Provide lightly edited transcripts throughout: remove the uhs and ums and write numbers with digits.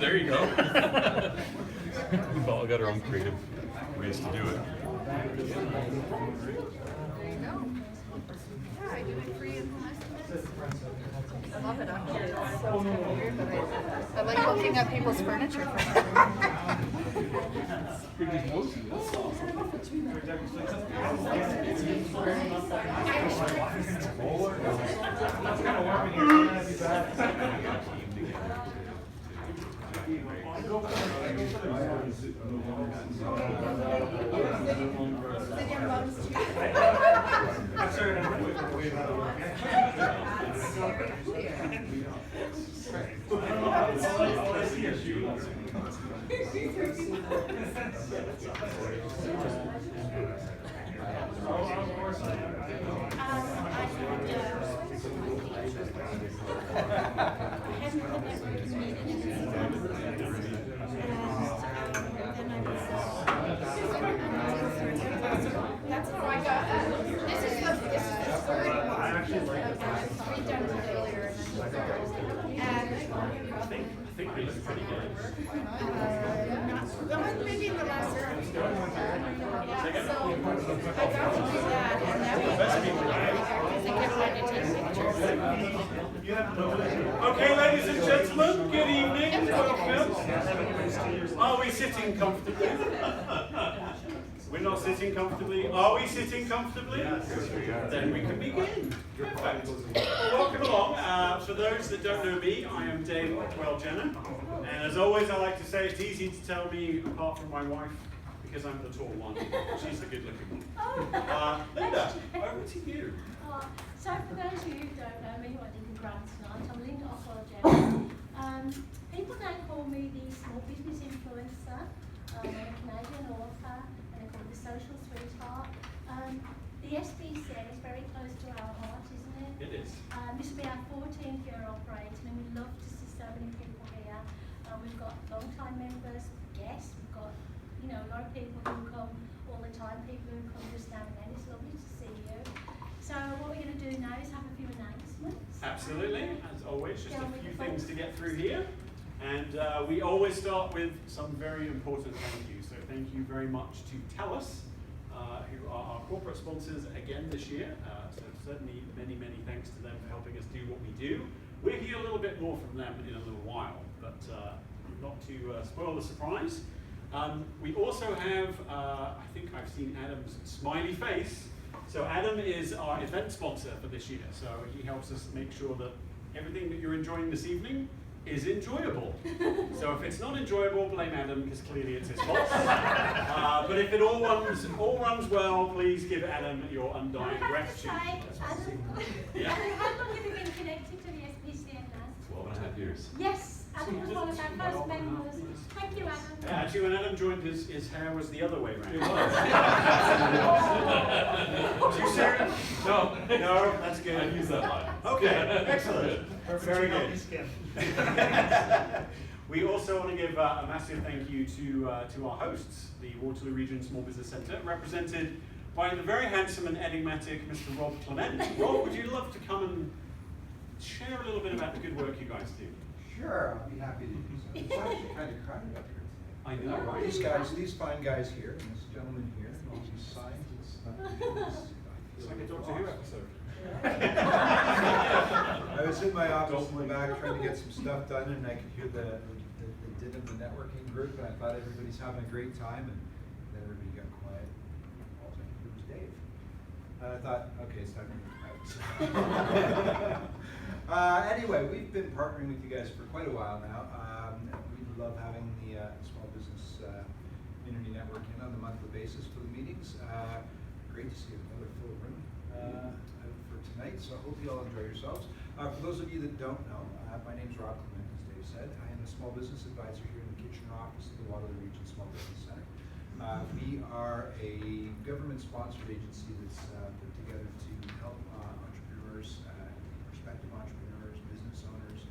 There you go. We've all got our own creative ways to do it. There you go. Yeah, I do it free in I love it actually. It's so weird, but I like looking at people's furniture. That's how I got that. This is the third one. We've done it earlier. I think they look pretty good. Maybe in the last year. So I got to do that, and that was because I kept trying to take pictures. Okay, ladies and gentlemen, good evening. Welcome. Are we sitting comfortably? We're not sitting comfortably. Are we sitting comfortably? Yes, we are. Then we can begin. Perfect. Well, welcome along. For those that don't know me, I am Dave Jenner. And as always, I like to say it's easy to tell me apart from my wife, because I'm the tall one. She's the good-looking one. Linda, over to you. So for those of you who don't know me, who I didn't grant tonight, I'm Linda Jenner. People now call me the small business influencer. I'm a Canadian author, and I call it the social sweetheart. The SBCN is very close to our heart, isn't it? It is. This will be our 14th year operating, and we love to see so many people here. We've got long-time members, guests, we've got a lot of people who come all the time, people who come just now and then. It's lovely to see you. So what we're going to do now is have a few announcements. Absolutely, as always, just a few things to get through here. And we always start with some very important thank yous. So thank you very much to TELUS, who are our corporate sponsors again this year. So certainly many, many thanks to them for helping us do what we do. We'll hear a little bit more from them in a little while, but not to spoil the surprise. We also have, I think I've seen Adam's smiley face. So Adam is our event sponsor for this year. So he helps us make sure that everything that you're enjoying this evening is enjoyable. So if it's not enjoyable, blame Adam, because clearly it's his fault. But if it all runs well, please give Adam your undying gratitude. Adam, Yeah. how long have you been connected to the SBCN now? 12.5 years. Yes, Adam was one of our first members. Thank you, Adam. Actually, when Adam joined, his hair was the other way around. It was. Too soon? No, that's good. I use that line. Okay, excellent. Very good. We also want to give a massive thank you to our hosts, the Waterloo Region Small Business Centre, represented by the very handsome and enigmatic Mr. Rob Clement. Rob, would you love to come and share a little bit about the good work you guys do? Sure, I'll be happy to do so. It's actually kind of crowded up here tonight. I know, right? These fine guys here, and this gentleman here, and all these scientists. It's like a Doctor Who episode. I was in my office in the back trying to get some stuff done, and I could hear the din of the networking group, and I thought everybody's having a great time, and then everybody got quiet. All I could hear was Dave. And I thought, okay, it's time to move out. Anyway, we've been partnering with you guys for quite a while now. We love having the small business community network in on a monthly basis for the meetings. Great to see another full room for tonight, so I hope you all enjoy yourselves. For those of you that don't know, my name is Rob Clement, as Dave said. I am a small business advisor here in the Kitchener office of the Waterloo Region Small Business Centre. We are a government-sponsored agency that's put together to help entrepreneurs, prospective entrepreneurs, business owners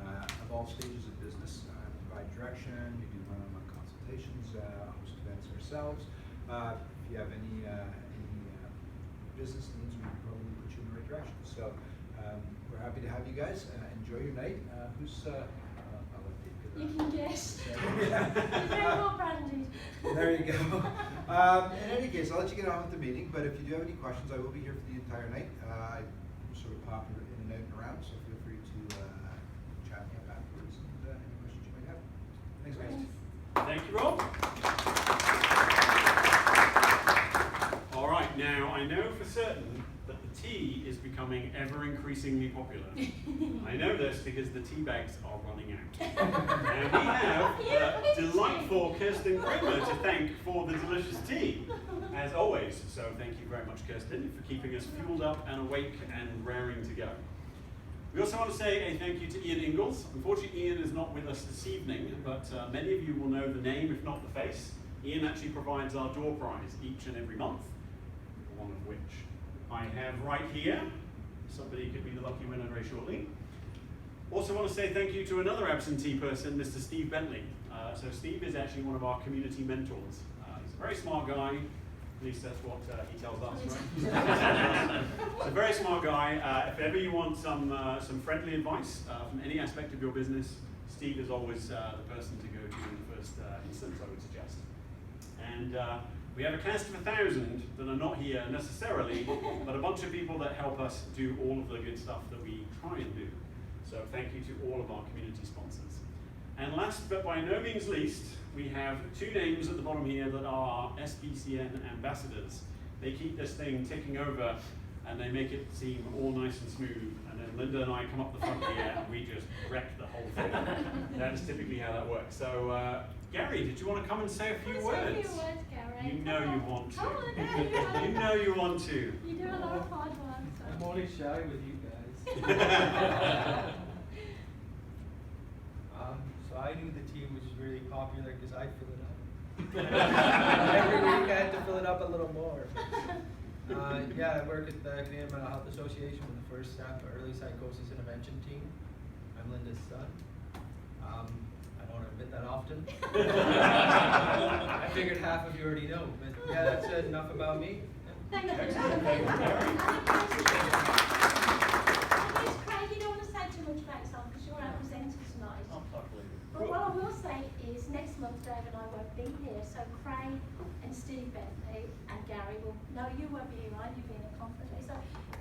of all stages of business. Provide direction, we do one-on-one consultations, host events ourselves. If you have any business needs, we can probably put you in the right direction. So we're happy to have you guys. Enjoy your night. I'll let Dave get You can guess. You're Yeah. very well branded. There you go. In any case, I'll let you get on with the meeting, but if you do have any questions, I will be here for the entire night. I sort of pop in and out and around, so feel free to chat me up afterwards and any questions you might have. Thanks, guys. Thank you, Rob. All right, now I know for certain that the tea is becoming ever increasingly popular. I know this because the tea bags are running out. And we have delightful Kirsten Kramer to thank for the delicious tea, as always. So thank you very much, Kirsten, for keeping us fueled up and awake and raring to go. We also want to say a thank you to Ian Ingalls. Unfortunately, Ian is not with us this evening, but many of you will know the name, if not the face. Ian actually provides our door prize each and every month, one of which I have right here. Somebody could be the lucky winner very shortly. Also want to say thank you to another absentee person, Mr. Steve Bentley. So Steve is actually one of our community mentors. He's a very smart guy. At least that's what he tells us, right? He's a very smart guy. If ever you want some friendly advice from any aspect of your business, Steve is always the person to go to in the first instance, I would suggest. And we have a cast of 1,000 that are not here necessarily, but a bunch of people that help us do all of the good stuff that we try and do. So thank you to all of our community sponsors. And last but by no means least, we have two names at the bottom here that are SBCN ambassadors. They keep this thing ticking over and they make it seem all nice and smooth. And then Linda and I come up the front here and we just wreck the whole thing. That is typically how that works. So Gary, did you want to come and say a few words? Say a few words, Gary. You know you want to. Come on, You know you want to. You do a lot of hard work. I'm So. only shy with you guys. So I knew the team was really popular because I fill it up. Every week I had to fill it up a little more. Yeah, I work at the Canadian Mental Health Association with the first staff early psychosis intervention team. I'm Linda's son. I don't admit that often. I figured half of you already know, but yeah, that's enough about me. Thank you. Excellent. Thank you, Gary. Craig, you don't want to say too much about yourself because you're our presenter tonight. I'll talk later. But what I will say is next month Dave and I won't be here, so Craig and Steve Bentley and Gary will, no, you won't be here, right? You'll be in a conference. So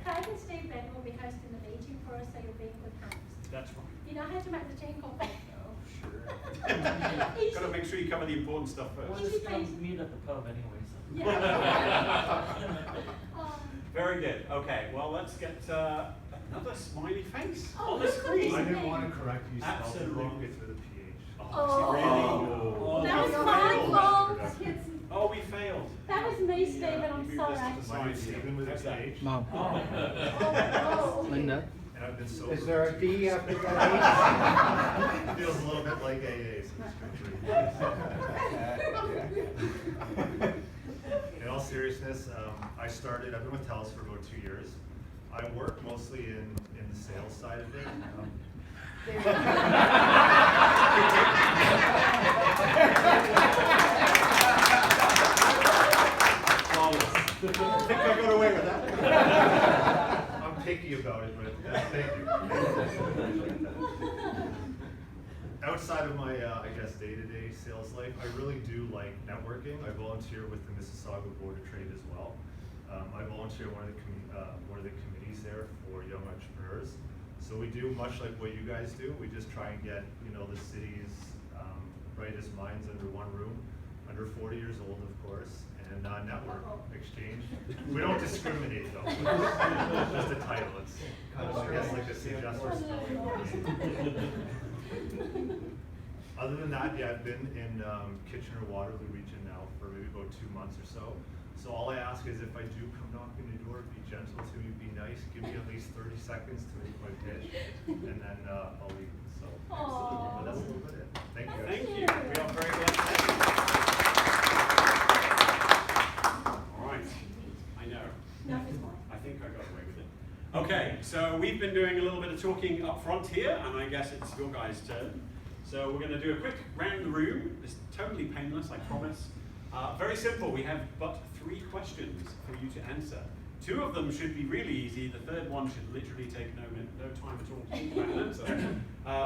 Craig and Steve Bentley will be hosting the meeting for us, so you'll be in good hands. That's right. You know how to make the team coffee? Oh, sure. Got to make sure you cover the important stuff We'll first. just come meet at the pub anyway, so. Yeah. Very good. Okay, well, let's get another smiley face Oh, on the look at screen. this. I didn't want to correct you, spelled it Absolutely. wrong, it's with a PH. Oh, really? Oh, that was we my failed. fault. Oh, we failed. That was me, Stephen, You I'm moved sorry. this to the My name's side here. Stephen with a How's that? PH, Mom. Oh, Linda. and I've been sober. Is there a D after that? Feels a little bit like AA, so it's In all seriousness, I've been with TELUS for about 2 years. I work mostly in the sales side of it. I think I got away with that. I'm picky about it, but thank you. Outside of my, I guess, day-to-day sales life, I really do like networking. I volunteer with the Mississauga Board of Trade as well. I volunteer one of the committees there for young entrepreneurs. So we do much like what you guys do. We just try and get, the city's brightest minds under one room, under 40 years old, of course, and network, exchange. We don't discriminate though. It's just a title. It's kind of, I guess, like a suggestive spelling. Other than that, yeah, I've been in Kitchener-Waterloo region now for maybe about 2 months or so. So all I ask is if I do come knocking your door, be gentle to me, be nice, give me at least 30 seconds to make my pitch, and then I'll leave. So, Aww. but that's a little bit it. Thank you. Thank you. We are very glad to have you. All right. I know. No, it's fine. I think I got away with it. Okay, so we've been doing a little bit of talking up front here, and I guess it's your guys' turn. So we're going to do a quick round the room. It's totally painless, I promise. Very simple. We have but 3 questions for you to answer. 2 of them should be really easy. The third one should literally take no time at all to think about an answer.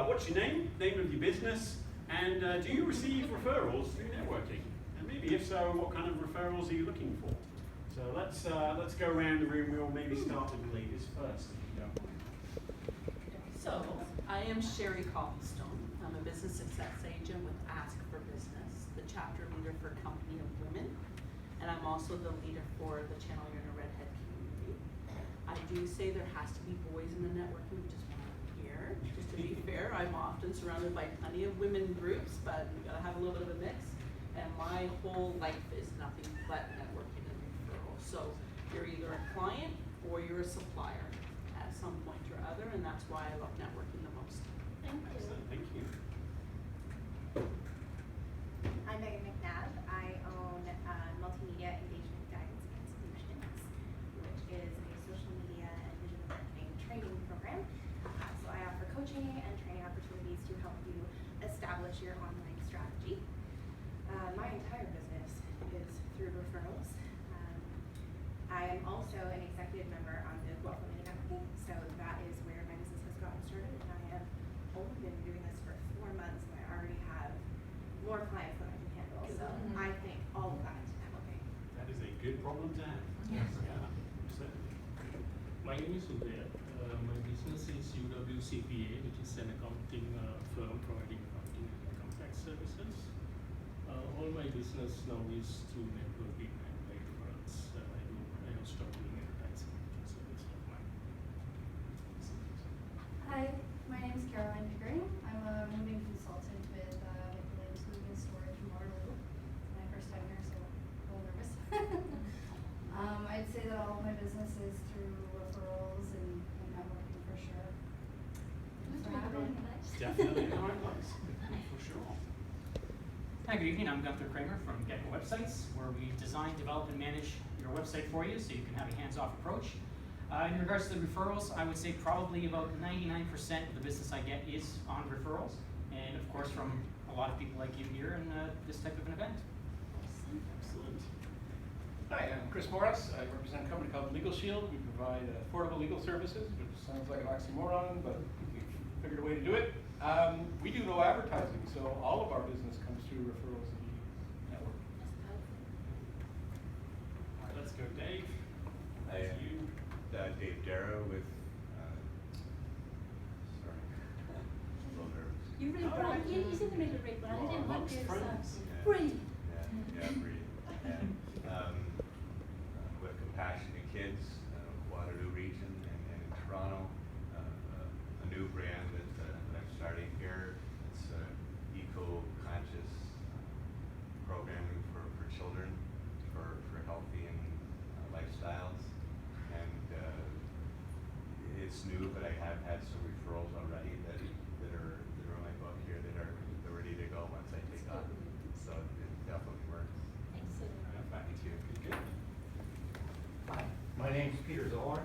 What's your name? Name of your business? And do you receive referrals through networking? And maybe if so, what kind of referrals are you looking for? So let's go around the room. We'll maybe start with the ladies first, if you don't mind. So, I am Sherry Copplestone. I'm a business success agent with Ask for Business, the chapter leader for Company of Women, and I'm also the leader for the Channel Yarna Redhead community. I do say there has to be boys in the networking, which is why I'm here. Just to be fair, I'm often surrounded by plenty of women groups, but we gotta have a little bit of a mix. And my whole life is nothing but networking and referral. So you're either a client or you're a supplier at some point or other, and that's why I love networking the most. Thank you. Excellent, thank you. I'm Megan McNabb. I own Multimedia Engagement Guidance and Solutions, which is a social media and digital marketing training program. So I offer coaching and training opportunities to help you establish your online strategy. My entire business is through referrals. I am also an executive member on the Wealth Women Networking, so that is where my business has gotten started. And I have only been doing this for 4 months, and I already have more clients than I can handle. So I think all of that is networking. That is a good problem to have. Yes. Yeah, certainly. My name is Uday. My business is UWCPA, which is an accounting firm providing accounting and income tax services. All my business now is through networking and referrals. I have stopped doing advertising, which is a business of mine. Hi, my name is Caroline Pickering. I'm a moving consultant with Williams Moving Storage in Waterloo. It's my first time here, so I'm a little nervous. I'd say that all of my business is through referrals and networking for sure. Thanks for having me. Definitely in the right place, for sure. Hi, good evening. I'm Gunther Kramer from Getting Websites, where we design, develop, and manage your website for you so you can have a hands-off approach. In regards to the referrals, I would say probably about 99% of the business I get is on referrals, and of course from a lot of people like you here in this type of an event. Excellent. Hi, I'm Chris Morris. I represent a company called Legal Shield. We provide affordable legal services, which sounds like an oxymoron, but we figured a way to do it. We do no advertising, so all of our business comes through referrals of the network. All right, let's go, Dave. Hi, That's you. Dave Darrow with, sorry, a little nervous. You really bright. He's in the middle of Rick, but I didn't want to. Friends. Brilliant. Yeah, breathe. And, with Compassionate Kids, Waterloo region and in Toronto, a new brand that I'm starting here. It's eco-conscious programming for children, for healthy and lifestyles. And it's new, but I have had some referrals already that are in my book here that are ready to go once I take on. So it definitely works. Excellent. Thank you. Good. Hi, my name's Peter Zoller.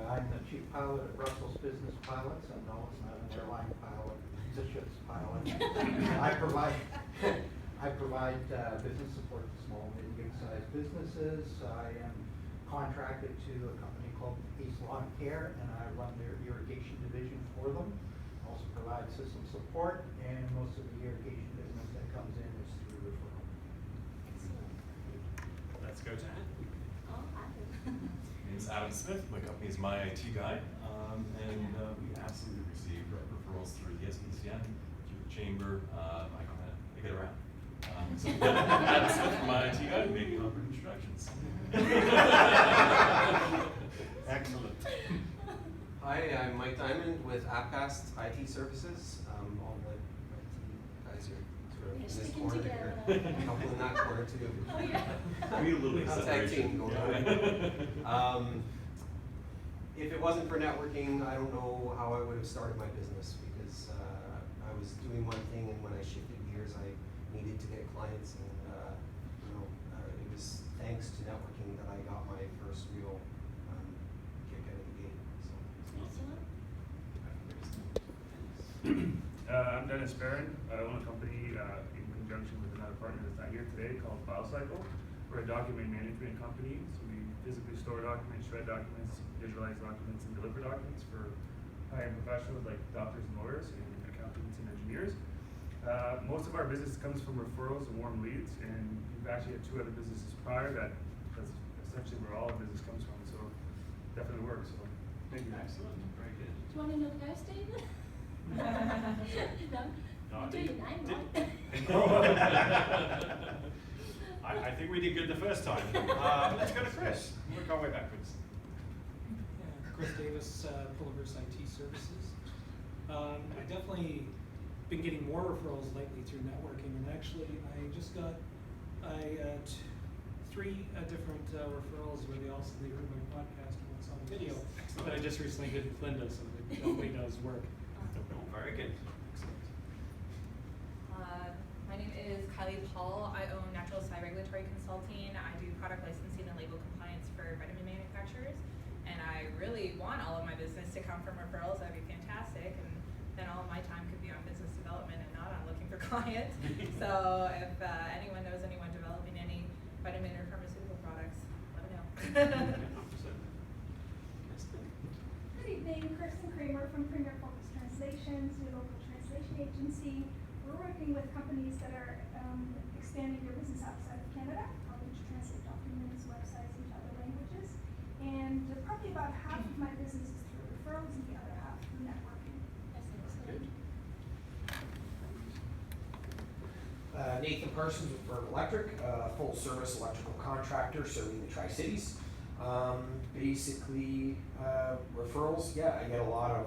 I'm the chief pilot at Russell's Business Pilots. And no, it's not an airline pilot, it's a ship's pilot. I provide business support to small and medium-sized businesses. I am contracted to a company called East Lawn Care, and I run their irrigation division for them. Also provide system support, and most of the irrigation business that comes in is through referral. Let's go to Anne. Oh, I My name's Adam Smith. My company is My IT Guy, and we absolutely receive referrals through the SBCN, through the chamber. I get around. So Adam Smith from My IT Guy, making awkward introductions. Excellent. Hi, I'm Mike Diamond with Appcast IT Services. All the IT guys are sort of in this sticking corner together. here, a couple in that corner too. Oh, yeah. We need a little bit of Tag separation. team going on. If it wasn't for networking, I don't know how I would have started my business, because I was doing one thing, and when I shifted gears, I needed to get clients, and it was thanks to networking that I got my first real kick out of the gate. So. Excellent. I'm Dennis Barron. I own a company in conjunction with another partner that's not here today called FileCycle. We're a document management company, so we physically store documents, shred documents, visualize documents, and deliver documents for high-end professionals like doctors and lawyers and accountants and engineers. Most of our business comes from referrals and warm leads, and we've actually had 2 other businesses prior that's essentially where all our business comes from, so definitely works, so thank you. Excellent, very good. Do you want to know the ghost, David? No? You do your name, right? I think we did good the first time. Let's go to Chris. Work our way backwards. Yeah, Chris Davis, Pulliver's IT Services. I definitely been getting more referrals lately through networking, and actually I just got 3 different referrals where they also heard my podcast and once on the video. But I just recently did with Linda, so it definitely does work. Oh, very good. Excellent. My name is Kylie Paul. I own Natural Side Regulatory Consulting. I do product licensing and label compliance for vitamin manufacturers. And I really want all of my business to come from referrals. That'd be fantastic. And then all of my time could be on business development and not on looking for clients. So if anyone knows anyone developing any vitamin or pharmaceutical products, let me know. Good evening, Kirsten Kramer from Kramer Focus Translations, your local translation agency. We're working with companies that are expanding their business outside of Canada, helping to translate documents, websites into other languages. And probably about half of my business is through referrals and the other half through networking. Good. Nathan Parsons with Burn Electric, full service electrical contractor serving the Tri-Cities. Basically, referrals, yeah, I get a lot of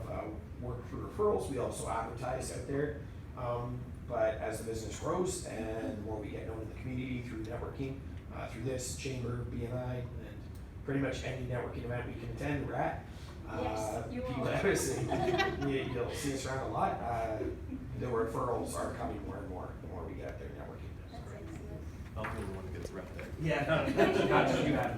work through referrals. We also advertise out there. But as the business grows and the more we get known in the community through networking, through this chamber, BNI, and pretty much any networking event we can attend, we're at. Yes, you people are. that are saying, you'll see us around a lot. The referrals are coming more and more the more we get out there networking. That's excellent. I'll be the one that gets rep there. Yeah, not too bad.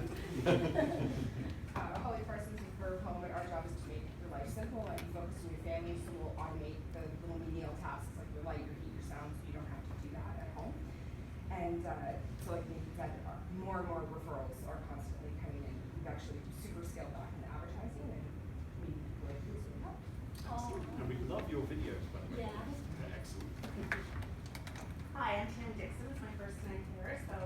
Holly Parsons with Verve Home, and our job is to make your life simple and focus on your family, so we'll automate the little menial tasks like your light, your heat, your sound, so you don't have to do that at home. And so like Nathan said, more and more referrals are constantly coming in. We've actually super scaled back in advertising, and we really appreciate help. Excellent. And we love your videos, by the way. Yeah. Excellent. Hi, I'm Tim Dixon. It's my first time here, so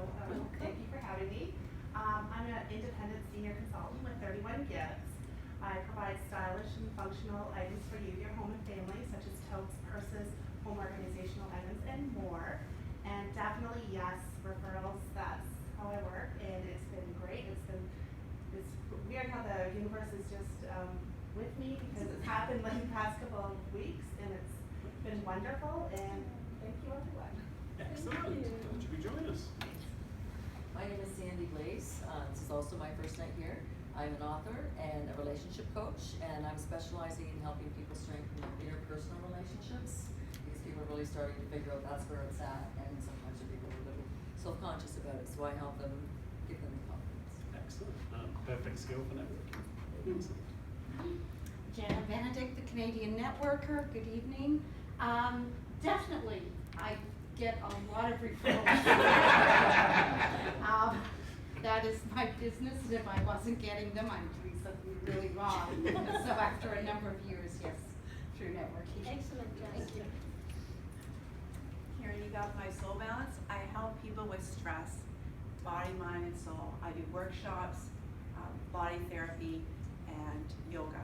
thank you for having me. I'm an independent senior consultant with 31 Gifts. I provide stylish and functional items for you, your home and family, such as totes, purses, home organizational items, and more. And definitely, yes, referrals, that's how I work, and it's been great. It's weird how the universe is just with me, because it's happened like the past couple of weeks, and it's been wonderful, and thank you everyone. Excellent. Glad you could join us. My name is Sandy Blaze. This is also my first night here. I'm an author and a relationship coach, and I'm specializing in helping people strengthen their interpersonal relationships, because people are really starting to figure out that's where it's at, and sometimes people are a little self-conscious about it, so I help them, give them the confidence. Excellent. Perfect skill for networking. Excellent. Jana Benedict, the Canadian Networker. Good evening. Definitely, I get a lot of referrals. That is my business, and if I wasn't getting them, I'm doing something really wrong. So after a number of years, yes, through networking. Excellent, Jana. Here you got my soul balance. I help people with stress, body, mind, and soul. I do workshops, body therapy, and yoga.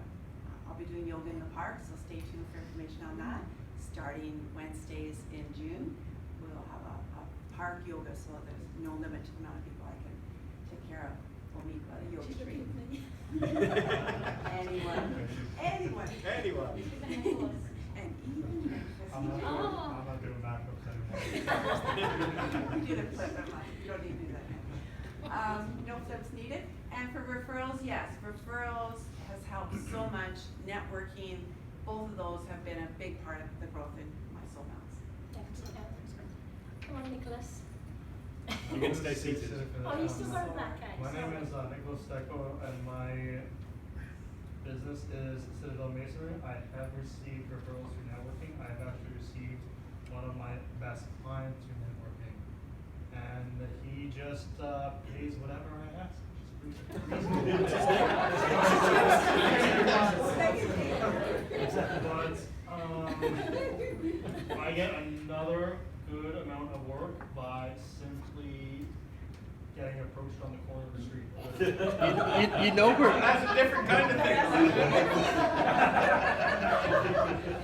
I'll be doing yoga in the park, so stay tuned for information on that. Starting Wednesdays in June, we'll have a park yoga, so there's no limit to the amount of people I can take care of. We'll meet at a yoga retreat. Anyone. And even I'm not doing backups anymore. We did a flip, I'm like, you don't need to do that. No flips needed. And for referrals, yes, referrals has helped so much. Networking, both of those have been a big part of the growth in my soul balance. Come on, Nicholas. You can stay seated. Oh, you still got a black eye. My name is Nicholas Stecco, and my business is Citadel Masonry. I have received referrals through networking. I've actually received one of my best clients through networking, and he just pays whatever I ask. But I get another good amount of work by simply getting approached on the corner of the street. You know we're That's a different kind of thing.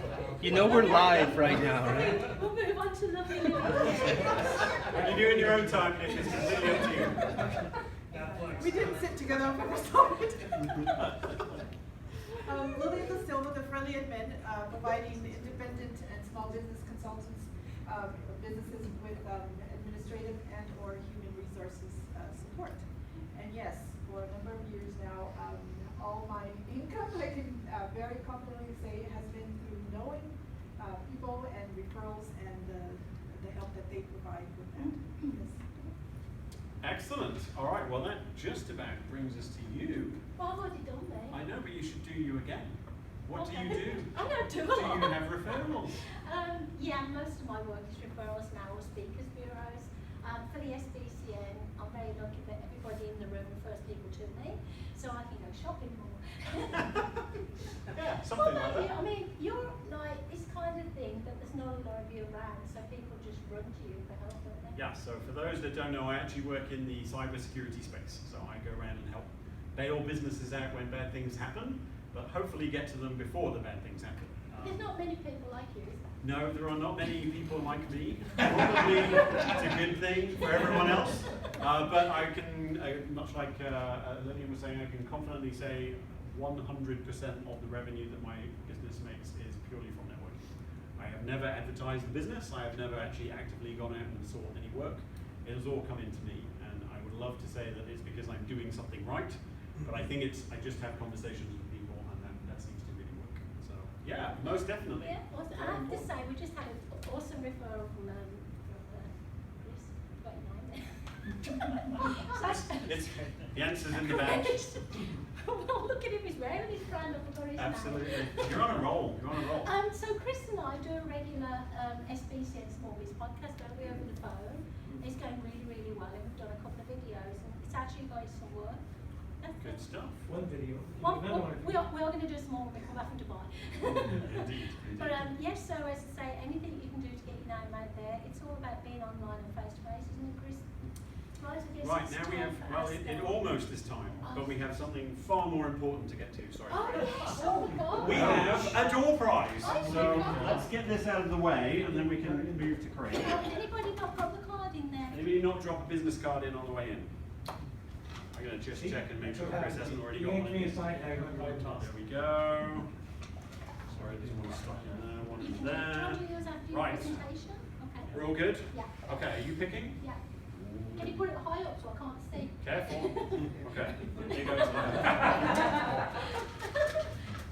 you know we're live right now, right? We'll move on to lovely Lily. What you do in your own time, Nick, is completely up to you. We didn't sit together when we started. Lily the Silva, the friendly admin, providing independent and small business consultants, businesses with administrative and or human resources support. And yes, for a number of years now, all my income, I can very confidently say, has been through knowing people and referrals and the help that they provide with that. Yes. Excellent. All right, well that just about brings us to you. Well, I've already done that. I know, but you should do you again. What do you do? I don't do a Do lot. you have referrals? Yeah, most of my work is referrals now or speakers bureaus. For the SBCN, I'm very lucky that everybody in the room refers people to me, so I can go shopping more. Yeah, something well, like that. I mean, you're like this kind of thing that there's not a lot of you around, so people just run to you for help, don't they? Yeah, so for those that don't know, I actually work in the cybersecurity space. So I go around and help bail businesses out when bad things happen, but hopefully get to them before the bad things happen. There's not many people like you, is there? No, there are not many people like me. Probably it's a good thing for everyone else. But I can, much like Lillian was saying, I can confidently say 100% of the revenue that my business makes is purely from networking. I have never advertised the business. I have never actually actively gone out and sought any work. It has all come into me, and I would love to say that it's because I'm doing something right, but I think it's, I just have conversations with people, and that seems to really work. So, yeah, most definitely. Yeah, awesome. I have to say, we just had an awesome referral from Chris. Got your name there. It's, the answer's in the badge. Well, look at him, he's wearing his brand, I forgot his name. Absolutely. You're on a roll. You're on a roll. So Chris and I do a regular SBCN Small Biz podcast, don't we, over the phone. It's going really, really well, and we've done a couple of videos, and it's actually got some work. Good stuff. One video. We are going to do some more when we come back from Dubai. Indeed. But yes, so as I say, anything you can do to get your name out there, it's all about being online and face to face, isn't it, Chris? Right, I guess Right, it's now we time have, for well, us it then. almost is time, but we have something far more important to get to, sorry. Oh yes, oh my God. We have a door prize, Oh my so God. let's get this out of the way, and then we can move to Craig. Anybody not got the card in there? Anybody not drop a business card in on the way in? I'm gonna just check and make sure Chris hasn't already got one. There we go. Sorry, there's one stuck in there, one in there. Right. We're all good? Yeah. Okay, are you picking? Yeah. Can you put it high up so I can't see? Careful. Okay, here goes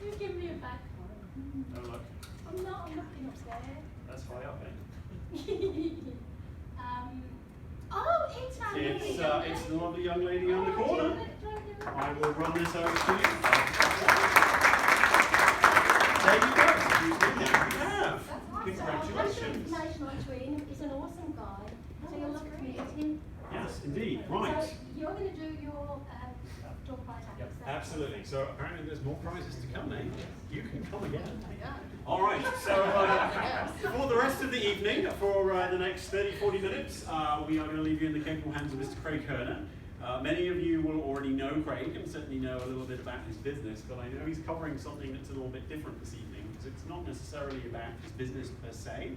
You give me a back card. Don't look. I'm looking upstairs. That's high up, eh? Oh, it's our It's the lovely young lady on the corner. I will run this over to you. There you go. You have. Congratulations. Information on Twin is an awesome guy. So you'll look at meeting. Yes, indeed. Right. So you're going to do your door prize. Yep, absolutely. So apparently there's more prizes to come, eh? You can come again. All right, so for the rest of the evening, for the next 30-40 minutes, we are going to leave you in the capable hands of Mr. Craig Kerner. Many of you will already know Craig and certainly know a little bit about his business, but I know he's covering something that's a little bit different this evening, because it's not necessarily about his business per se,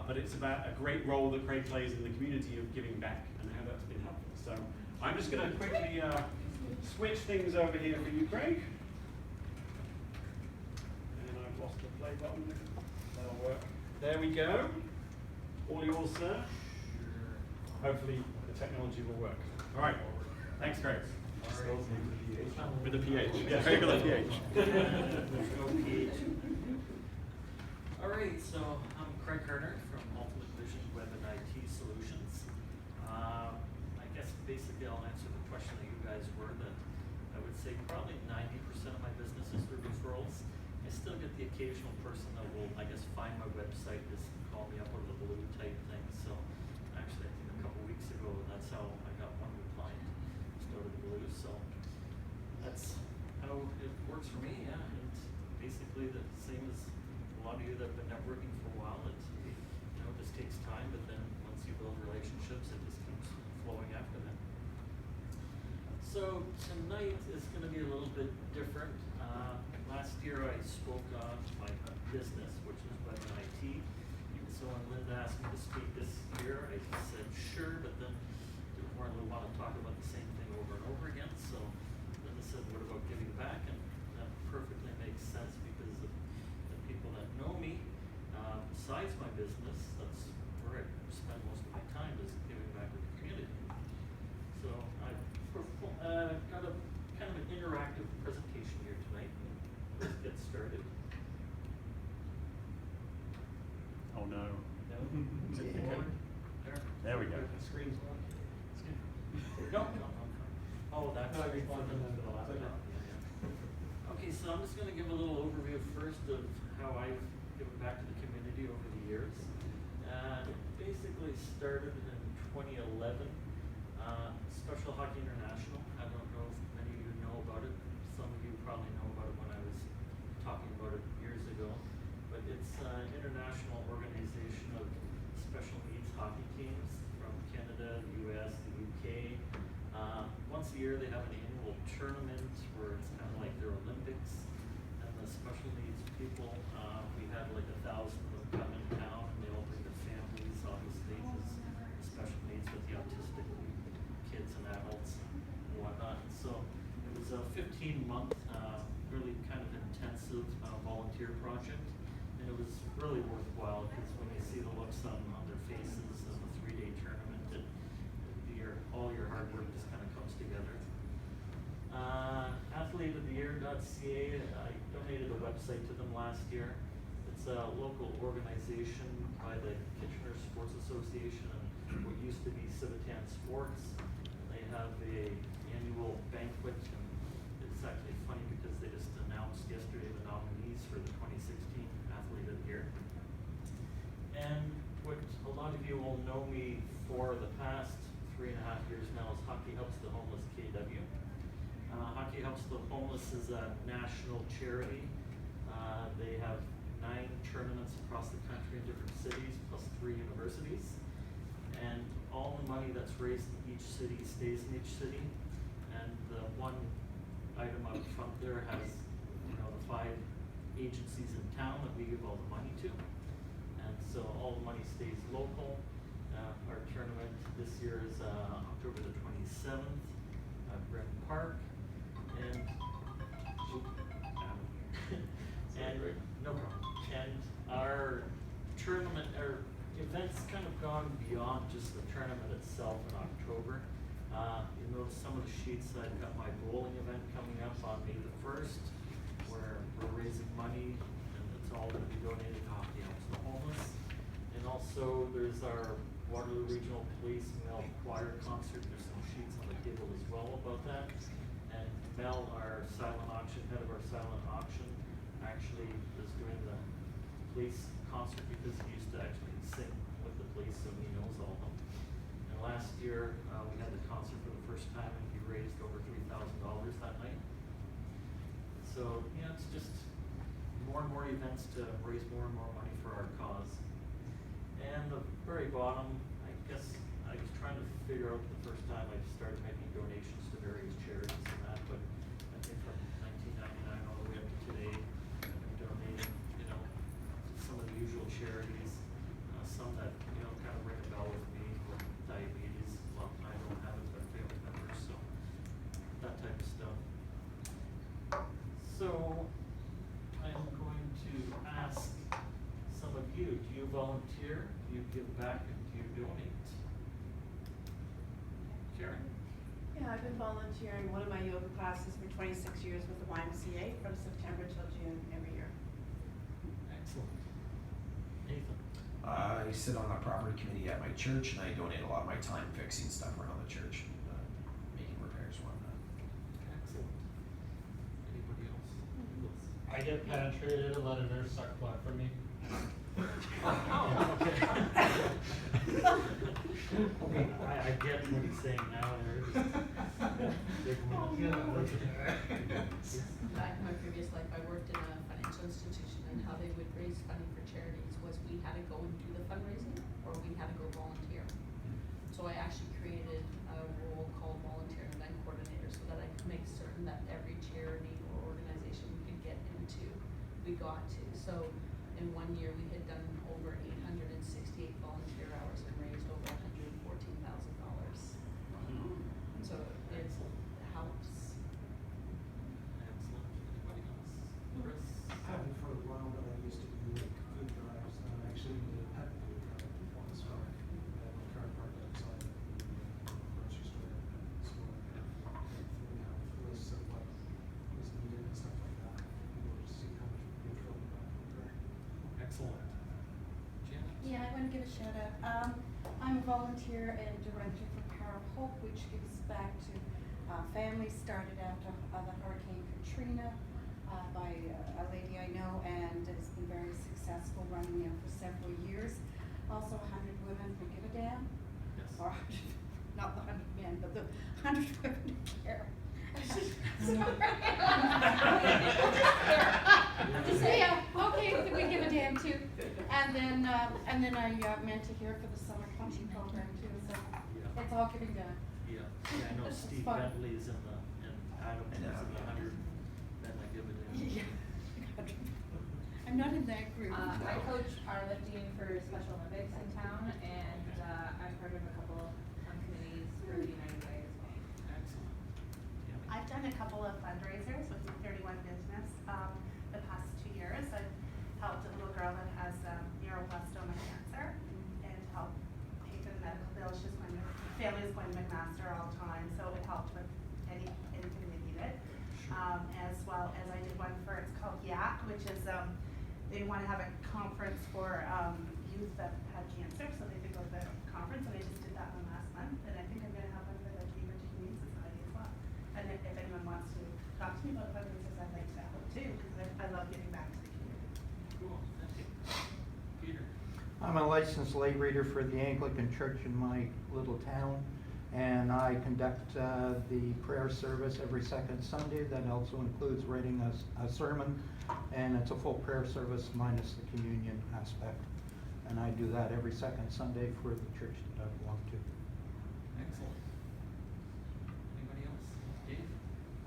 but it's about a great role that Craig plays in the community of giving back and how that's been helpful. So I'm just going to quickly switch things over here for you, Craig. And I've lost the play button. That'll work. There we go. All yours, sir. Hopefully the technology will work. All right. Thanks, Craig. With a PH. Yeah, Craig with a PH. All right, so I'm Craig Kerner from Ultimate Vision Web and IT Solutions. I guess basically I'll answer the question that you guys were that I would say probably 90% of my business is through referrals. I still get the occasional person that will, I guess, find my website, just call me up out of the blue type thing. So actually, I think a couple weeks ago, that's how I got one new client, just out of the blue. So that's how it works for me. Yeah, it's basically the same as a lot of you that have been networking for a while. takes time, but then once you build relationships, it just keeps flowing after that. So tonight is gonna be a little bit different. Last year I spoke on my business, which is web and IT. So when Linda asked me to speak this year, I said sure, but then didn't really want to talk about the same thing over and over again. So Linda said, what about giving back? And that perfectly makes sense because of the people that know me. Besides my business, that's where I spend most of my time, is giving back to the community. So I've got a kind of an interactive presentation here tonight. Let's get started. Oh no. No? Is it Yeah. There we go. The screen's on. No. Oh, that's No, for you're fine. the laptop. Yeah, yeah. Okay, so I'm just gonna give a little overview first of how I've given back to the community over the years. It basically started in 2011. Special Hockey International. I don't know if many of you know about it. Some of you probably know about it when I was talking about it years ago. But it's an international organization of special needs hockey teams from Canada, the US, the UK. Once a year they have an annual tournament where it's kind of like their Olympics. And the special needs people, we had like 1,000 of them come in town, and they all bring their families, obviously, because the special needs with the autistic kids and adults and whatnot. So it was a 15-month, really kind of intensive volunteer project. And it was really worthwhile because when you see the looks on their faces of the 3-day tournament, all your hard work just kind of comes together. AthleteOfTheYear.ca, I donated a website to them last year. It's a local organization by the Kitchener Sports Association and what used to be Civitan Sports. And they have an annual banquet, and it's actually funny because they just announced yesterday the nominees for the 2016 Athlete of the Year. And what a lot of you will know me for the past 3.5 years now is Hockey Helps the Homeless KW. Hockey Helps the Homeless is a national charity. They have 9 tournaments across the country in different cities, plus 3 universities. And all the money that's raised in each city stays in each city. And the one item up front there has, the 5 agencies in town that we give all the money to. And so all the money stays local. Our tournament this year is October the 27th at Brent Park. And no problem. And our tournament, our event's kind of gone beyond just the tournament itself in October. You notice some of the sheets. I've got my bowling event coming up on May the 1st, where we're raising money, and it's all going to be donated to Hockey Helps the Homeless. And also, there's our Waterloo Regional Police Male Choir concert. There's some sheets on the table as well about that. And Mel, our silent auction, head of our silent auction, actually is doing the police concert because he used to actually sing with the police, so he knows all of them. And last year, we had the concert for the first time, and he raised over $3,000 that night. So, it's just more and more events to raise more and more money for our cause. And the very bottom, I guess I was trying to figure out the first time I started making donations to various charities and that, but I think from 1999 all the way up to today, I've been donating, to some of the usual charities, some that, kind of ring a bell with me, with diabetes. Well, I don't have it, but family members, so that type of stuff. So, I'm going to ask some of you, do you volunteer, do you give back, and do you donate? Karen? Yeah, I've been volunteering one of my yoga classes for 26 years with the YMCA from September till June every year. Excellent. Nathan? I sit on the property committee at my church, and I donate a lot of my time fixing stuff around the church, making repairs and whatnot. Excellent. Anybody else? I get penetrated and let a nurse suck blood from me. I get what he's saying now there. Back in my previous life, I worked in a financial institution, and how they would raise funding for charities was we had to go and do the fundraising, or we had to go volunteer. So I actually created a role called volunteer and event coordinator, so that I could make certain that every charity or organization we could get into, we got to. So in 1 year, we had done over 868 volunteer hours and raised over $114,000. So it helps. Excellent. Anybody else? Chris? I haven't for a while, but I used to do like food drives, and I actually did a pet food drive once for my car parked outside of the grocery store and store and have lists of what was needed and stuff like that. And we'll just see how much we can fill that there. Excellent. Janet? Yeah, I want to give a shout out. I'm a volunteer and director for Power of Hope, which gives back to families started after the Hurricane Katrina by a lady I know, and has been very successful running there for several years. Also 100 Women Who Give a Damn. Yes. Or not the 100 men, but the 100 women who care. Sorry. Yeah, okay, we give a damn too. And then I mentor here for the summer coaching program too, so it's all getting done. Yeah, I know It's Steve fun. Bentley's in the, and Adam is in the 100, then I give it in. Yeah. I'm not in that group. I coach powerlifting for Special Olympics in town, and I'm part of a couple committees for the United Way as well. Excellent. Yeah. I've done a couple of fundraisers with 31 Business the past 2 years. I've helped a little girl that has neuroblastoma cancer and helped pay for the medical bill. Family is going to McMaster all the time, so it helped with anything they needed. As well as I did one for, it's called YAC, which is they want to have a conference for youth that had cancer, so they could go to the conference, and I just did that one last month, and I think I'm going to have one for the Cambridge Humane Society as well. And if anyone wants to talk to me about fundraisers, I'd like to have one too, because I love giving back to the community. Cool, thank you. Peter? I'm a licensed lay reader for the Anglican Church in my little town, and I conduct the prayer service every second Sunday. That also includes reading a sermon, and it's a full prayer service minus the communion aspect. And I do that every second Sunday for the church that I belong to. Excellent. Anybody else? Dave?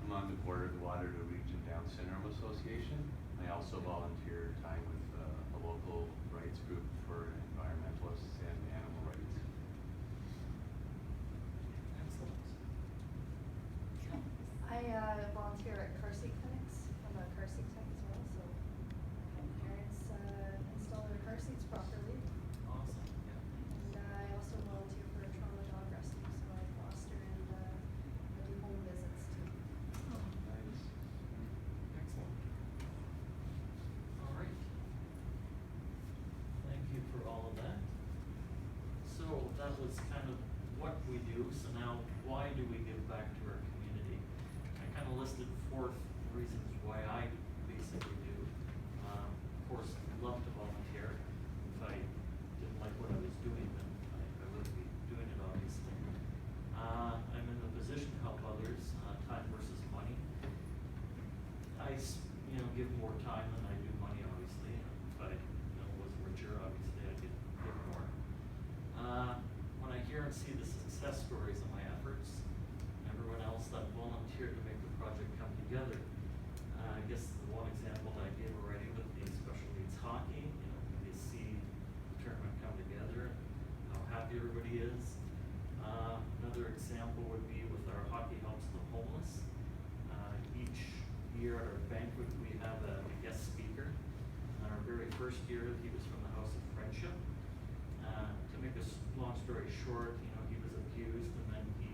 I'm on the board of the Waterloo Region Down Syndrome Association. I also volunteer time with a local rights group for environmentalists and animal rights. Excellent. I volunteer at car seat clinics. I'm a car seat tech as well, so help parents install their car seats properly. Awesome, yeah. And I also volunteer for a trauma dog rescue, so I foster and I do home visits too. Nice. Excellent. All right. Thank you for all of that. So that was kind of what we do, so now why do we give back to our community? I kind of listed 4 reasons why I basically do. Of course, I love to volunteer. If I didn't like what I was doing, then I wouldn't be doing it, obviously. I'm in the position to help others, time versus money. I give more time than I do money, obviously. If I was richer, obviously I could give more. When I hear and see the success stories of my efforts, everyone else that volunteered to make the project come together. I guess the one example that I gave already with the special needs hockey, when you see the tournament come together, how happy everybody is. Another example would be with our Hockey Helps the Homeless. Each year at our banquet, we have a guest speaker. On our very first year, he was from the House of Friendship. To make a long story short, he was abused, and then he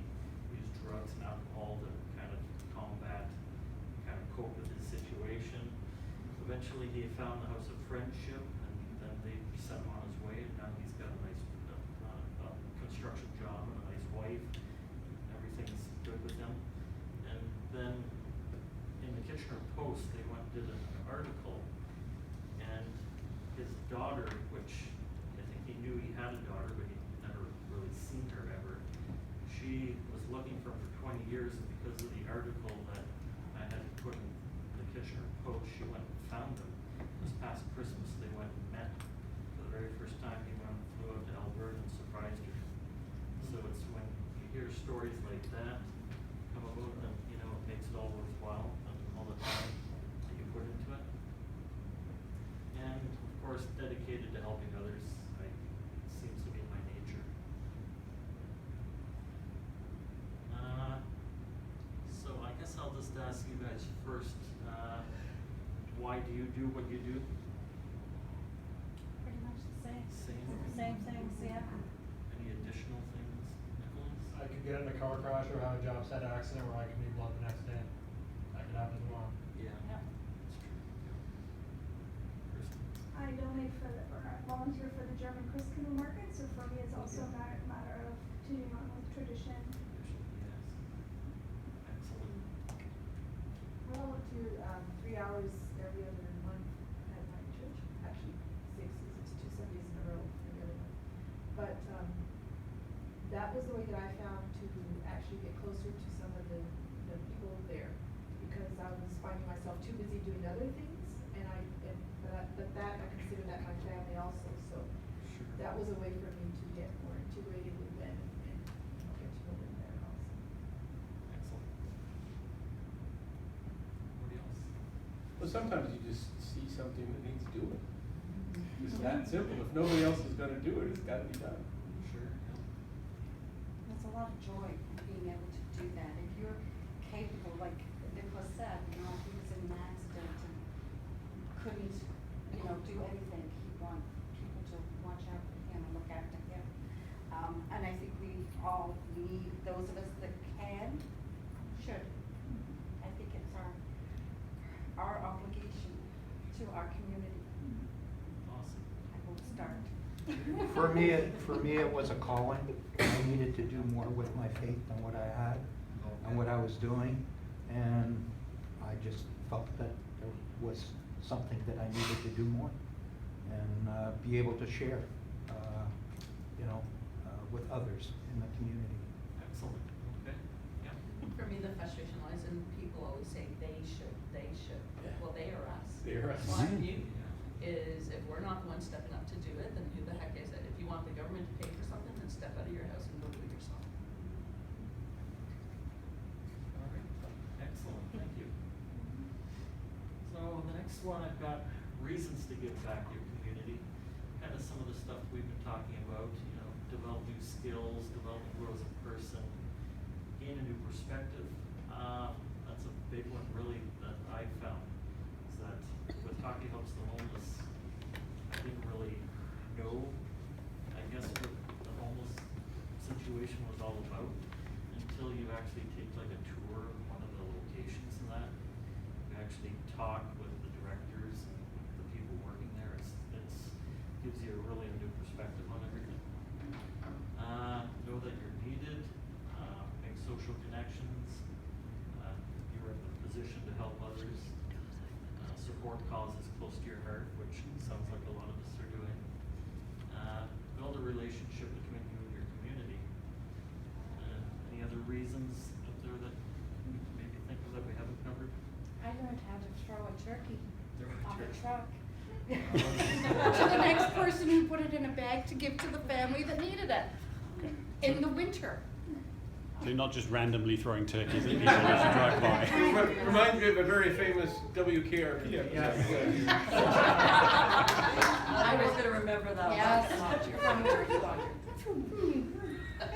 used drugs and alcohol to kind of combat, kind of cope with his situation. Eventually, he found the House of Friendship, and then they sent him on his way, and now he's got a nice construction job and a nice wife. Everything's good with him. And then in the Kitchener Post, they went and did an article, and his daughter, which I think he knew he had a daughter, but he'd never really seen looking for him for 20 years, and because of the article that I had put in the Kitchener Post, she went and found him. This past Christmas, they went and met. For the very first time, he went and flew out to Alberta and surprised her. So it's when you hear stories like that come about, and you know, it makes it all worthwhile, and all the time that you put into it. And of course, dedicated to helping others. Seems to be my nature. So I guess I'll just ask you guys first, why do you do what you do? Pretty much the same. Same things, yeah. Any additional things, Nicholas? I could get in a car crash or have a job site accident where I could need blood the next day. That could happen tomorrow. Yeah. Yep. That's true. Kristen? I donate for the, or I volunteer for the German Christkind market, so for me it's also a matter of continuing on with tradition. Yes. Excellent. I volunteer 3 hours every other month at my church. Actually, 6 is 2 Sundays in a row every other month. But that was the way that I found to actually get closer to some of the people there, because I was finding myself too busy doing other things, and but that I consider that my family also. So that was a way for me to get more integrated with them and get to know them better also. Excellent. Anybody else? Well, sometimes you just see something that needs doing. It's that simple. If nobody else is gonna do it, it's gotta be done. Sure. Yeah. There's a lot of joy in being able to do that. If you're capable, like Nicholas said, you know, he was in an accident and couldn't, you know, do anything. He wanted people to watch out for him and look after him. And I think we all need, those of us that can, should. I think it's our obligation to our community. Awesome. I won't start. For me, it was a calling. I needed to do more with my faith than what I had and what I was doing, and I just felt that there was something that I needed to do more and be able to share, with others in the community. Excellent. Okay. Yeah. For me, the frustration lies in people always say they should. Yeah. Well, they are us. They are us. My view is if we're not the ones stepping up to do it, then who the heck is it? If you want the government to pay for something, then step out of your house and go do it yourself. All right. Excellent. Thank you. So the next one, I've got reasons to give back to your community. Kind of some of the stuff we've been talking about, you know, develop new skills, develop and grow as a person, gain a new perspective. That's a big one really that I found, is that with Hockey Helps the Homeless, I didn't really know, I guess, what the homeless situation was all about until you actually take like a tour of one of the locations and that. You actually talk with the directors and the people working there. It's gives you really a new perspective on everything. Know that you're needed, make social connections, you're in the position to help others, support causes close to your heart, which sounds like a lot of us are doing. Build a relationship between you and your community. Any other reasons up there that you maybe think of that we haven't covered? I learned how to throw a turkey off a Turkey. truck. To the next person who put it in a bag to give to the family that needed it in the winter. So you're not just randomly throwing turkeys at people as you drive by. Reminds me of a very famous WKRP episode. I was gonna remember that. Yes. From turkey laundry.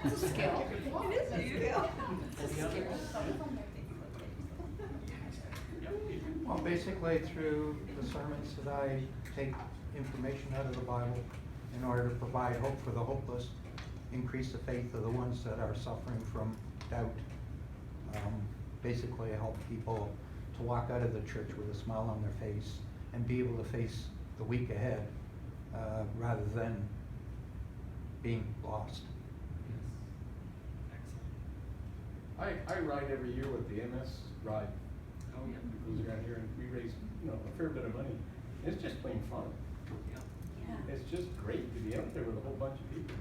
It's a skill. It is a skill. It's a skill. Well, basically through the sermons that I take information out of the Bible in order to provide hope for the hopeless, increase the faith of the ones that are suffering from doubt. Basically help people to walk out of the church with a smile on their face and be able to face the week ahead rather than being lost. I ride every year with the MS ride. Oh, yeah. It goes around here and we raise, a fair bit of money. It's just plain fun. Yeah. Yeah. It's just great to be out there with a whole bunch of people.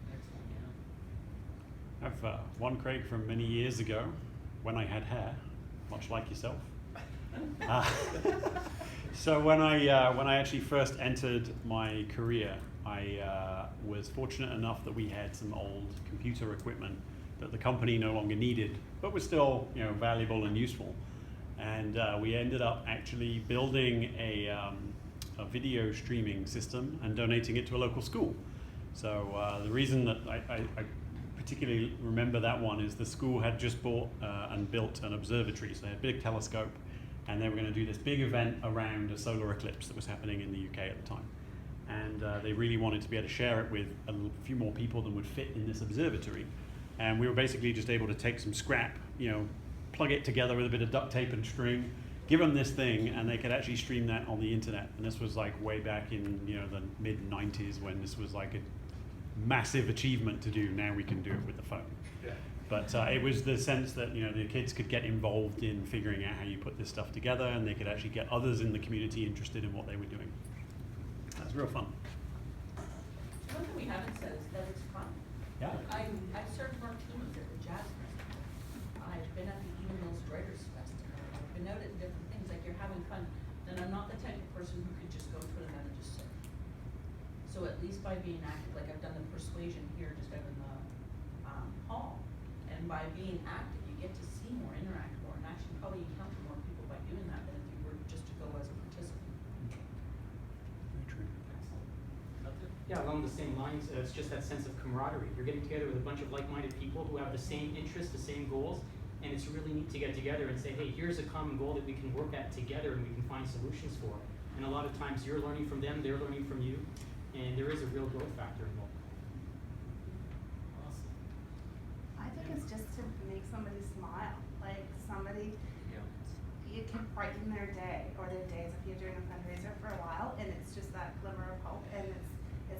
Excellent, yeah. one Craig from many years ago, when I had hair, much like yourself. So when I actually first entered my career, I was fortunate enough that we had some old computer equipment that the company no longer needed, but was still, you know, valuable and useful. And we ended up actually building a video streaming system and donating it to a local school. So the reason that I particularly remember that one is the school had just bought and built an observatory, so they had a big telescope, and they were going to do this big event around a solar eclipse that was happening in the UK at the time. And they really wanted to be able to share it with a few more people than would fit in this observatory. And we were basically just able to take some scrap, you know, plug it together with a bit of duct tape and string, give them this thing, and they could actually stream that on the internet. And this was like way back in, you know, the mid-90s, when this was like a massive achievement to do. Now we can do it with the phone. Yeah. But it was the sense that, you know, the kids could get involved in figuring out how you put this stuff together, and they could actually get others in the community interested in what they were doing. That's real fun. One thing we haven't said is that it's fun. Yeah. I've served martinis at the Jazz Festival. I've been at the Human Mills Writers Festival. I've been out at different things, like you're having fun. Then I'm not the type of person who could just go to an event and just sit. So at least by being active, like I've done the persuasion here just out in the hall. And by being active, you get to see more, interact more, and actually probably encounter more people by doing that than if you were just to go as a participant. Very true. Yeah, along the same lines, it's just that sense of camaraderie. You're getting together with a bunch of like-minded people who have the same interests, the same goals, and it's really neat to get together and say, hey, here's a common goal that we can work at together and we can find solutions for. And a lot of times you're learning from them, they're learning from you, and there is a real growth factor involved. Awesome. I think it's just to make somebody smile, like somebody, it can brighten their day or their days if you're doing a fundraiser for a while, and it's just that glimmer of hope, and it's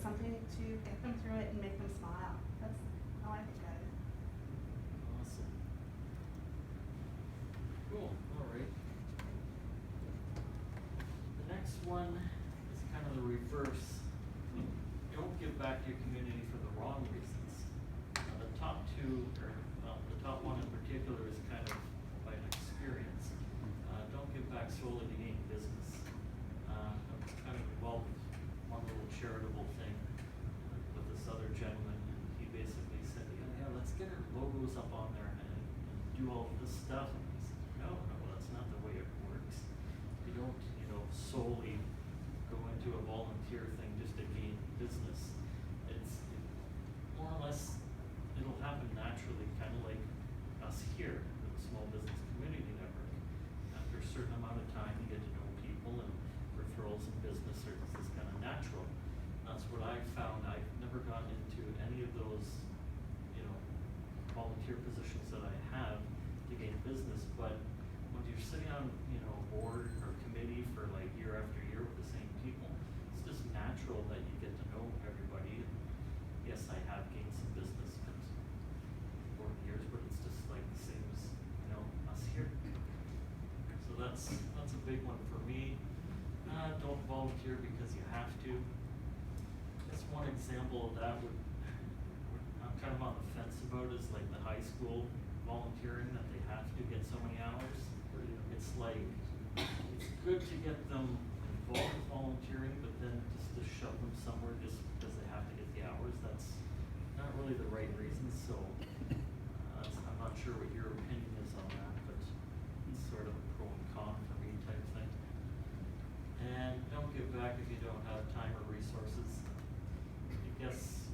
something to get them through it and make them smile. That's how I think of it. Awesome. Cool, all right. The next one is kind of the reverse. Don't give back to your community for the wrong reasons. The top two, or well, the top one in particular is kind of by experience. Don't give back solely to gain business. I'm kind of involved with one little charitable thing with this other gentleman, and he basically said, yeah, let's get our logos up on there and do all of this stuff. And he said, no, that's not the way it works. You don't, you know, solely go into a volunteer thing just to gain business. It's more or less, it'll happen naturally, kind of like us here with the Small Business Community Network. After a certain amount of time, you get to know people, and referrals and business are just kind of natural. That's what I've found. I've never gotten into any of those, you know, volunteer positions that I have to gain business, but when you're sitting on, you know, a board or committee for like year after year with the same people, it's just natural that you get to know everybody. And yes, I have gained some business over the years, but it's just like the same as, you know, us here. So that's a big one for me. Don't volunteer because you have to. Just one example of that I'm kind of on the fence about is like the high school volunteering, that they have to get so many hours. It's like, it's good to get them involved with volunteering, but then just to shove them somewhere just because they have to get the hours, that's not really the right reason. So I'm not sure what your opinion is on that, but it's sort of a pro and con for me type thing. And don't give back if you don't have time or resources. I guess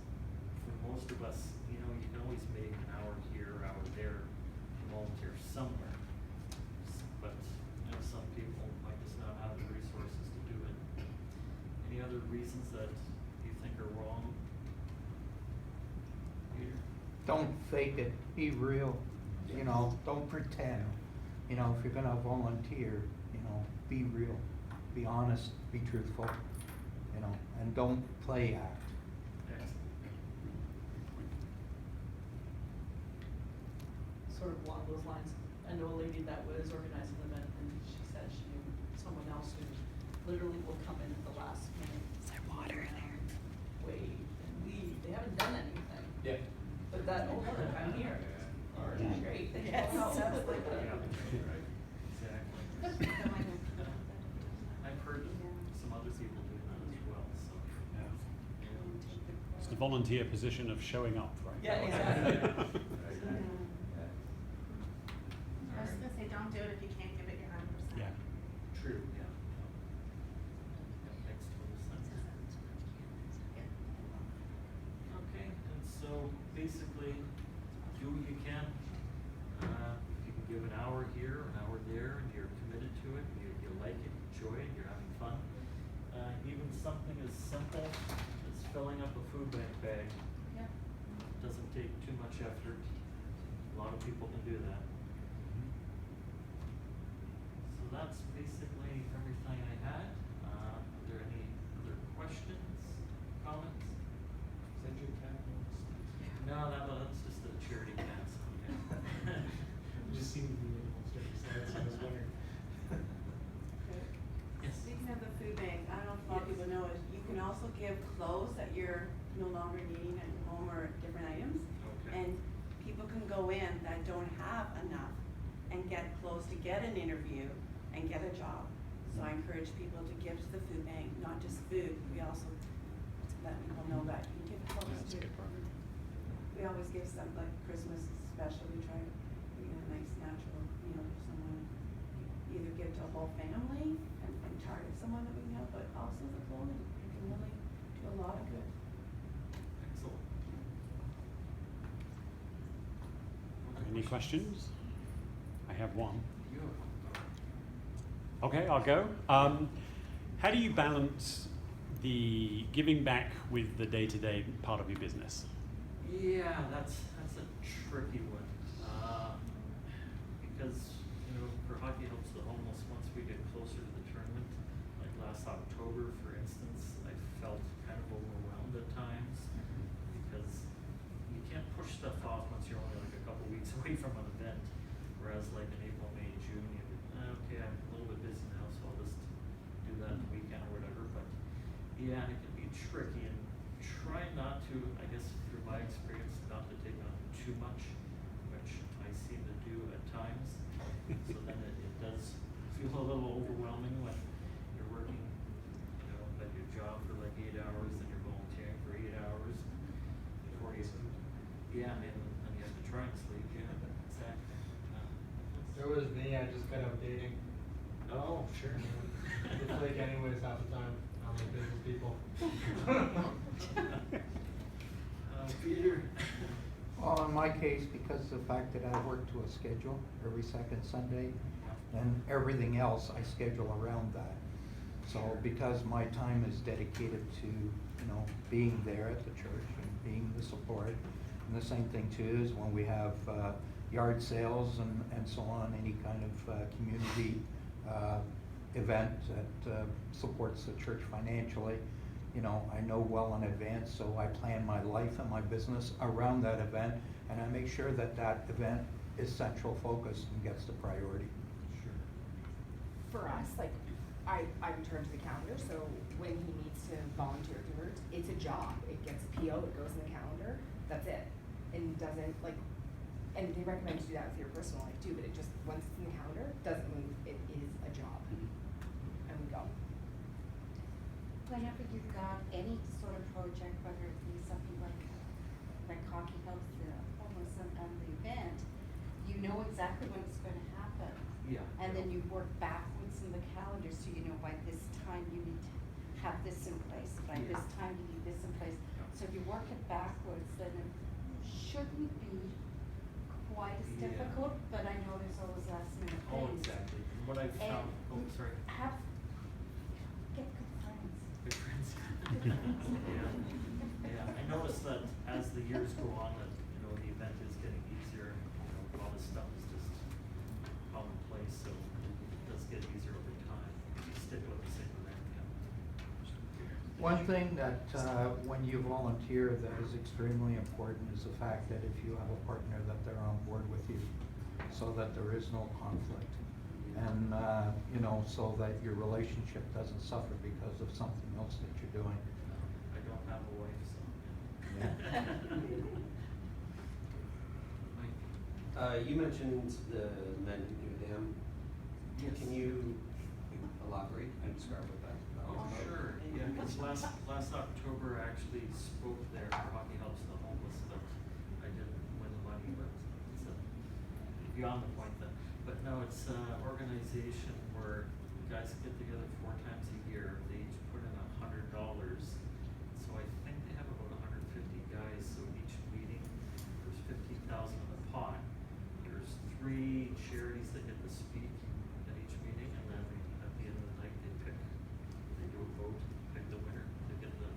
for most of us, you know, you can always make an hour here, hour there, to volunteer somewhere. But you know, some people might just not have the resources to do it. Any other reasons that you think are wrong? Peter? Don't fake it, be real, you know, don't pretend. You know, if you're gonna volunteer, you know, be real, be honest, be truthful, you know, and don't play act. Sort of along those lines, I know a lady that was organizing an event, and she said she knew someone else who literally will come in at the last minute. Is there water in there? Wait and leave. They haven't done anything. Yeah. But that, oh, look, I'm here. Yeah. Great. Yes. Well, that's like- Right, exactly. I've heard some other people do that as well, so. It's the volunteer position of showing up, right? Yeah, exactly. I was just gonna say, don't do it if you can't give it your 100%. Yeah. True, yeah. That makes total sense. Okay, and so basically, do what you can. If you can give an hour here, an hour there, and you're committed to it, you like it, enjoy it, you're having fun. Even something as simple as filling up a food bank bag. Yeah. Doesn't take too much effort. A lot of people can do that. So that's basically everything I had. Are there any other questions, comments? Is that your cat? No, that's just a charity cat. So, yeah. It just seemed to be animals during slides, so I was wondering. Yes. Speaking of the food bank, I don't know if a lot of people know it, you can also give clothes that you're no longer needing at your home or different items. Okay. And people can go in that don't have enough and get clothes to get an interview and get a job. So I encourage people to give to the food bank, not just food, we also let people know that you can give clothes That's a too. good program. We always give some, like Christmas is special, we try to bring a nice natural meal for someone. Either give to a whole family and target someone that we can help, but also the clothing, you can really do a lot of good. Excellent. Any questions? I have one. You have one. Okay, I'll go. How do you balance the giving back with the day-to-day part of your business? Yeah, that's a tricky one. Because, you know, for Hockey Helps the Homeless, once we get closer to the tournament, like last October, for instance, I felt kind of overwhelmed at times because you can't push stuff off once you're only like a couple weeks away from an event. Whereas like in April, May, June, you okay, I'm a little bit busy now, so I'll just do that the weekend or whatever. But yeah, it can be tricky, and try not to, I guess through my experience, not to take on too much, which I seem to do at times. So then it does feel a little overwhelming when you're working, you know, at your job for like 8 hours, and you're volunteering for 8 hours before you, yeah, and then you have to try and sleep, yeah, exactly. If it was me, I just got out dating. Oh, sure. It's like anyways half the time. I'm like business people. Peter? Well, in my case, because of the fact that I work to a schedule every second Sunday, and everything else I schedule around that. So because my time is dedicated to, you know, being there at the church and being the support, and the same thing too is when we have yard sales and so on, any kind of community event that supports the church financially, you know, I know well in advance, so I plan my life and my business around that event, and I make sure that that event is central focus and gets the priority. Sure. For us, like, I return to the calendar, so when he needs to volunteer for it, it's a job. It gets a PO, it goes in the calendar, that's it. And doesn't, like, and they recommend you do that with your personal life too, but it just, once it's in the calendar, doesn't move, it is a job. And we go. Whenever you've got any sort of project, whether it be something like Hockey Helps the Homeless on the event, you know exactly when it's going to happen. Yeah. And then you work backwards in the calendar, so you know by this time you need to have this in place, by Yeah. this time you need this in place. So if you work it backwards, then it shouldn't be quite as Yeah. difficult, but I know there's always last minute things. Oh, exactly. And what I've found, oh, sorry. Get good friends. Good friends. Yeah, I noticed that as the years go on, that, you know, the event is getting easier, you know, a lot of stuff is just commonplace, so it does get easier over time. You stick with the same event, yeah. One thing that when you volunteer that is extremely important is the fact that if you have a partner that they're on board with you, so that there is no conflict. And, you know, so that your relationship doesn't suffer because of something else that you're doing. I don't have a wife, so. Yeah. You mentioned the men who do them. Yes. Can you elaborate and describe what that? Oh, sure, yeah, because last October I actually spoke there for Hockey Helps the Homeless, but I didn't win the money, but it's beyond the point then. But no, it's an organization where guys get together 4 times a year, they each put in $100. So I think they have about 150 guys, so each meeting, there's 50,000 in the pot. There's 3 charities that get to speak at each meeting, and then at the end of the night, they do a vote, pick the winner, they get the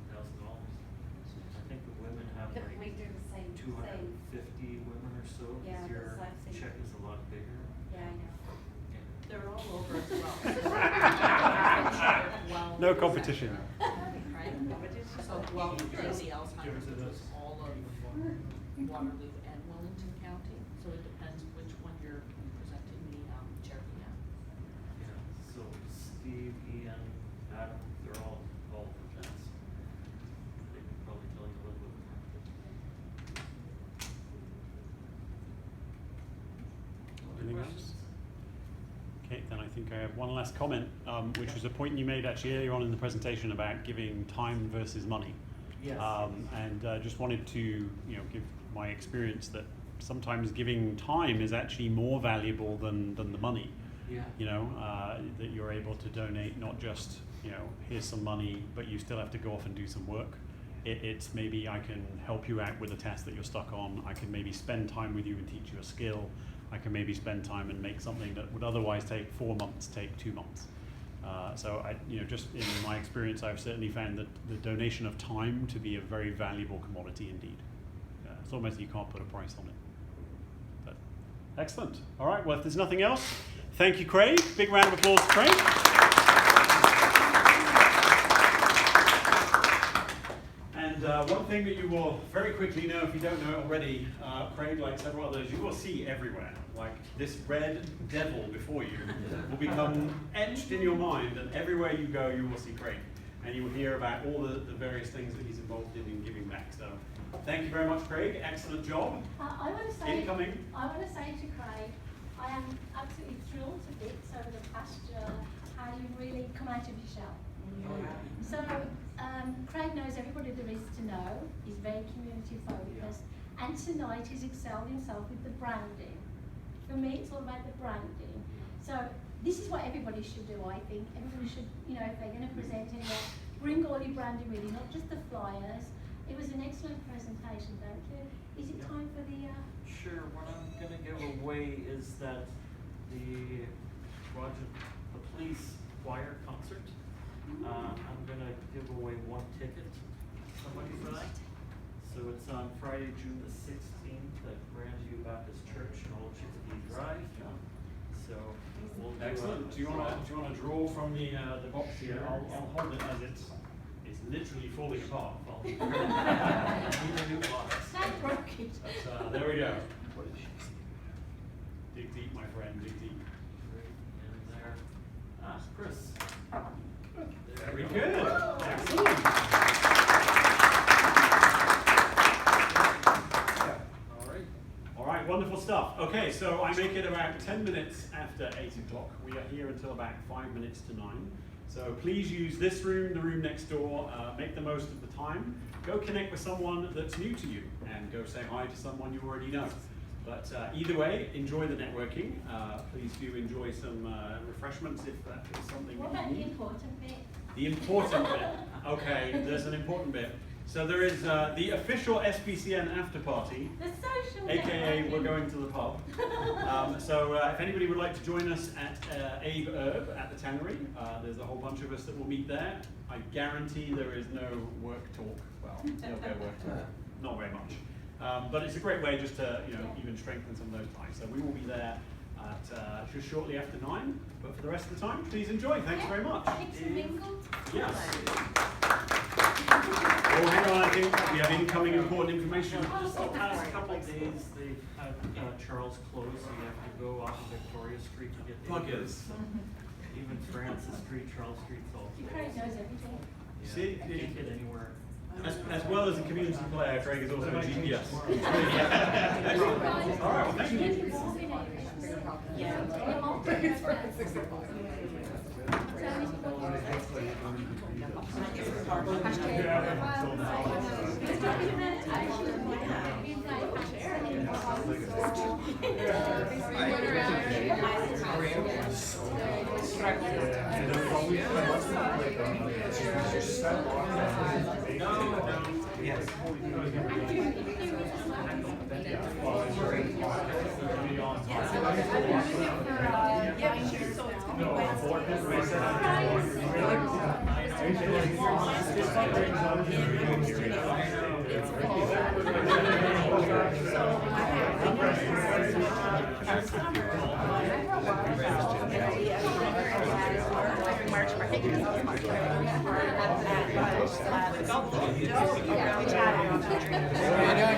$15,000. I think the women have But like we do the same. 250 women or so, Yeah, because your that's like check is a lot bigger. Yeah, I know. Yeah. They're all over as well. No competition. Right? So Wellington is the Alzheimer's, which is all of Waterloo and Wellington County, so it depends which one you're presenting the charity at. Yeah, so Steve, Ian, Adam, they're all presents. They can probably tell you a little bit more. Other Anything questions? else? Okay, then I think I have one last comment, which was a point you made actually earlier on in the presentation about giving time versus money. Yes. And just wanted to give my experience that sometimes giving time is actually more valuable than the money. Yeah. That you're able to donate not just here's some money, but you still have to go off and do some work. It's maybe I can help you out with a task that you're stuck on. I can maybe spend time with you and teach you a skill. I can maybe spend time and make something that would otherwise take 4 months, take 2 months. So just in my experience, I've certainly found that the donation of time to be a very valuable commodity indeed. It's almost you can't put a price on it. But excellent. All right. Well, if there's nothing else, thank you, Craig. Big round of applause to Craig. And one thing that you will very quickly know, if you don't know it already, Craig, like several others, you will see everywhere. Like this red devil before you will become etched in your mind, and everywhere you go, you will see Craig. And you will hear about all the various things that he's involved in giving back. So thank you very much, Craig. Excellent job. I want to say, Incoming. I want to say to Craig, I am absolutely thrilled to bits over the past year how you've really come out of your shell. So Craig knows everybody there is to know. He's very community focused, and tonight he's excelled himself with the branding. For me, it's all about the branding. So this is what everybody should do. I think everybody should, if they're going to present anywhere, bring all your branding with you, not just the flyers. It was an excellent presentation, thank you. Is it time for the? Sure. What I'm going to give away is that the police choir concert. I'm going to give away 1 ticket to somebody for that. So it's on Friday, June the 16th at Grandview Baptist Church in Old Chicopee Drive. So we'll do Excellent. Do you want to draw from the box here? I'll hold it as it's literally falling apart. Need a new box. But, there we go. Dig deep, my friend. Dig deep. In there. Chris. Very good. Excellent. All right, wonderful stuff. Okay, so I make it about 10 minutes after 8 o'clock. We are here until about 5 minutes to 9. So please use this room, the room next door, make the most of the time. Go connect with someone that's new to you and go say hi to someone you already know. But either way, enjoy the networking. Please do enjoy some refreshments if that is something What that about you the need. important bit? The important bit. Okay, there's an important bit. So there is the official SBCN after party, The social aka networking. we're going to the pub. So if anybody would like to join us at Abe Herb at the Tannery, there's a whole bunch of us that will meet there. I guarantee there is no work talk. Well, there'll be work talk, not very much. But it's a great way just to even strengthen some of those ties. So we will be there at just shortly after 9. But for the rest of the time, please enjoy. Thanks very much. Mix and mingle. Yes. Oh, hang on, I think we have incoming important information. Just the past couple of days, they've had Charles closed, so you have to go off of Victoria Street to get the Buggers. Even Francis Street, Charles Street's all closed. Craig knows everything. Yeah, See, you can't get anywhere. As well as a community player, Craig is also a GPS. All right, well, thank you. How you doing,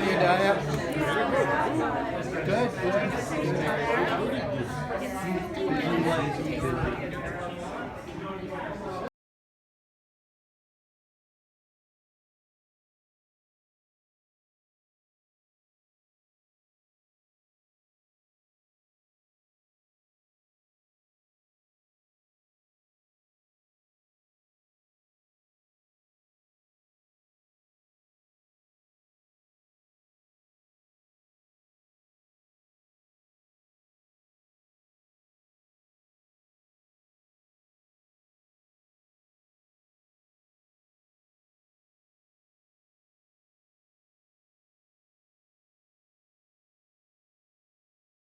you Good.